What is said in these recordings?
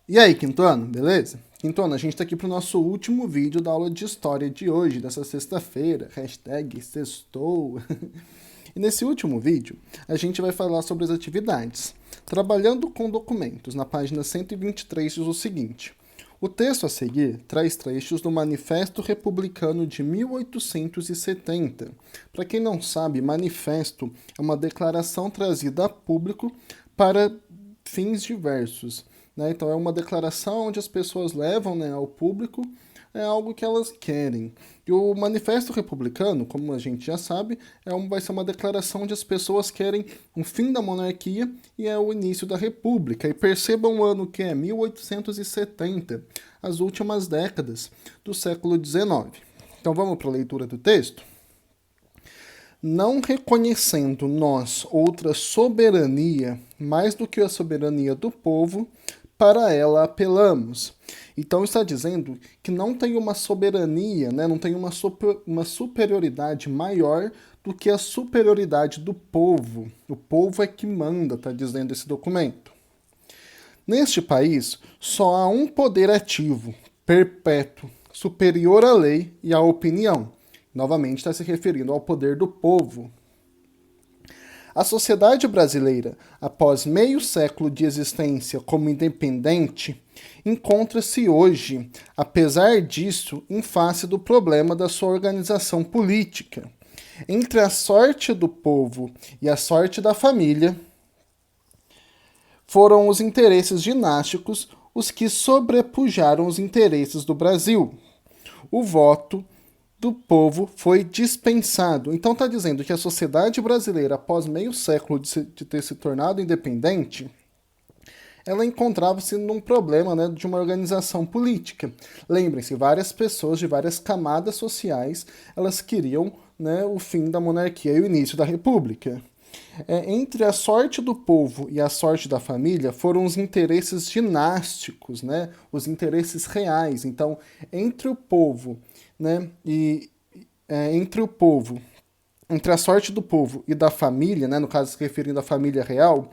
E aí, quinto ano, beleza? Quinto ano, a gente tá aqui pro nosso último vídeo da aula de história de hoje, dessa sexta-feira, hashtag sextou. E nesse último vídeo, a gente vai falar sobre as atividades. Trabalhando com documentos, na página 123 diz o seguinte: o texto a seguir traz trechos do Manifesto Republicano de 1870. Para quem não sabe, manifesto é uma declaração trazida a público para fins diversos. Né? Então é uma declaração onde as pessoas levam, né, ao público algo que elas querem. E o Manifesto Republicano, como a gente já sabe, vai ser uma declaração onde as pessoas querem um fim da monarquia e é o início da República. E percebam o ano que é 1870, as últimas décadas do século XIX. Então vamos para a leitura do texto? Não reconhecendo nós outra soberania mais do que a soberania do povo, para ela apelamos. Então está dizendo que não tem uma soberania, né? Não tem uma superioridade maior do que a superioridade do povo. O povo é que manda, está dizendo esse documento. Neste país, só há um poder ativo, perpétuo, superior à lei e à opinião. Novamente está se referindo ao poder do povo. A sociedade brasileira, após meio século de existência como independente, encontra-se hoje, apesar disso, em face do problema da sua organização política. Entre a sorte do povo e a sorte da família, foram os interesses dinásticos os que sobrepujaram os interesses do Brasil. O voto do povo foi dispensado. Então está dizendo que a sociedade brasileira, após meio século de ter se tornado independente, ela encontrava-se num problema, né, de uma organização política. Lembrem-se, várias pessoas de várias camadas sociais, elas queriam, né, o fim da monarquia e o início da república. Entre a sorte do povo e a sorte da família foram os interesses dinásticos, né, os interesses reais. Então, entre o povo, né, entre a sorte do povo e da família, né, no caso se referindo à família real,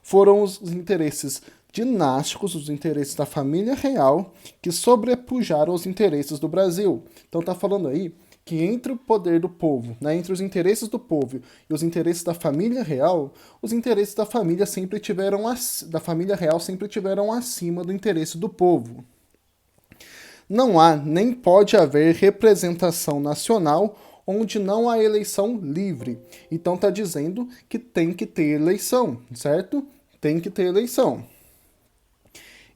foram os interesses dinásticos, os interesses da família real, que sobrepujaram os interesses do Brasil. Então está falando aí que entre o poder do povo, né, entre os interesses do povo e os interesses da família real, os interesses da família real sempre tiveram acima do interesse do povo. Não há nem pode haver representação nacional onde não há eleição livre. Então está dizendo que tem que ter eleição, certo? Tem que ter eleição.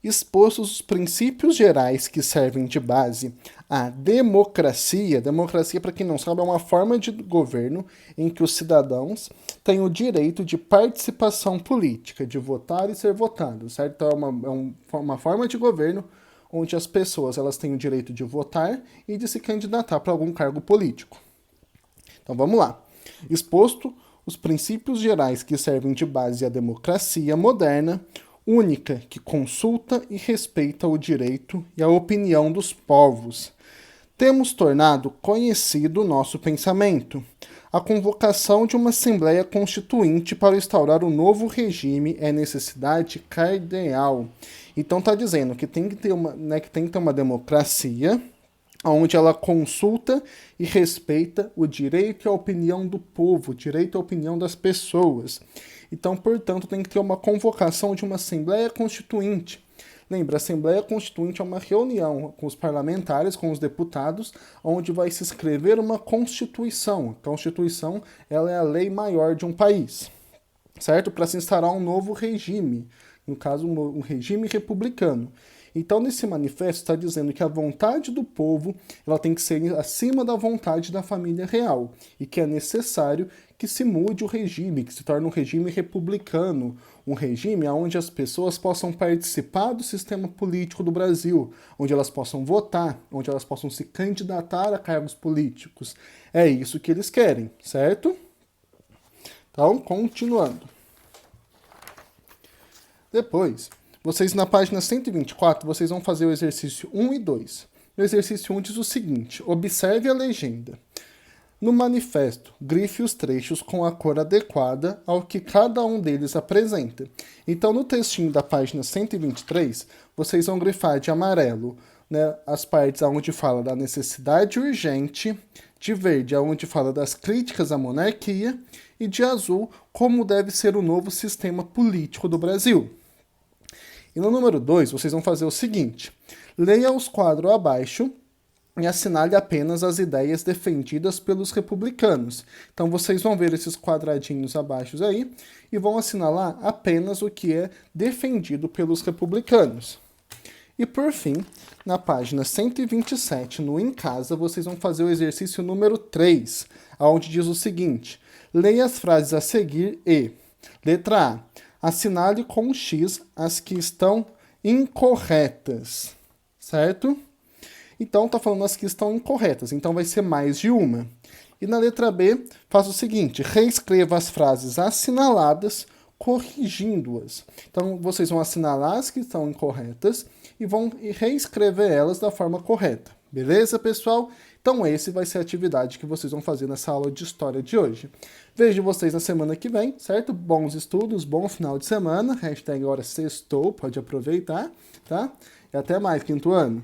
Expostos os princípios gerais que servem de base à democracia. Democracia, para quem não sabe, é uma forma de governo em que os cidadãos têm o direito de participação política, de votar e ser votados, certo? Então uma forma de governo onde as pessoas elas têm o direito de votar e de se candidatar para algum cargo político. Então vamos lá. Exposto os princípios gerais que servem de base à democracia moderna, única que consulta e respeita o direito e a opinião dos povos, temos tornado conhecido o nosso pensamento. A convocação de uma Assembleia Constituinte para instaurar um novo regime é necessidade cardeal. Então está dizendo que tem que ter uma democracia onde ela consulta e respeita o direito e a opinião do povo, o direito e a opinião das pessoas. Então, portanto, tem que ter uma convocação de uma Assembleia Constituinte. Lembra, a Assembleia Constituinte é uma reunião com os parlamentares, com os deputados, onde vai se escrever uma Constituição. A Constituição ela é a lei maior de um país, certo? Para se instaurar um novo regime, no caso, um regime republicano. Então, nesse manifesto está dizendo que a vontade do povo ela tem que ser acima da vontade da família real e que é necessário que se mude o regime, que se torne um regime republicano, um regime onde as pessoas possam participar do sistema político do Brasil, onde elas possam votar, onde elas possam se candidatar a cargos políticos. É isso que eles querem, certo? Então, continuando. Depois, vocês na página 124, vocês vão fazer o exercício 1 e 2. No exercício 1 diz o seguinte: observe a legenda. No manifesto, grife os trechos com a cor adequada ao que cada um deles apresenta. Então, no textinho da página 123, vocês vão grifar de amarelo, né, as partes onde fala da necessidade urgente, de verde, onde fala das críticas à monarquia, e de azul, como deve ser o novo sistema político do Brasil. E no número 2, vocês vão fazer o seguinte: leia os quadros abaixo e assinale apenas as ideias defendidas pelos republicanos. Então, vocês vão ver esses quadradinhos abaixo aí e vão assinalar apenas o que é defendido pelos republicanos. E, por fim, na página 127, no Em Casa, vocês vão fazer o exercício número 3, onde diz o seguinte: leia as frases a seguir e, letra A, assinale com X as que estão incorretas, certo? Então, está falando as que estão incorretas, então vai ser mais de uma. E na letra B, faça o seguinte: reescreva as frases assinaladas, corrigindo-as. Então, vocês vão assinalar as que estão incorretas e vão reescrever elas da forma correta. Beleza, pessoal? Então, esse vai ser a atividade que vocês vão fazer nessa aula de história de hoje. Vejo vocês na semana que vem, certo? Bons estudos, bom final de semana. Hashtag agora sextou, pode aproveitar, tá? E até mais, quinto ano.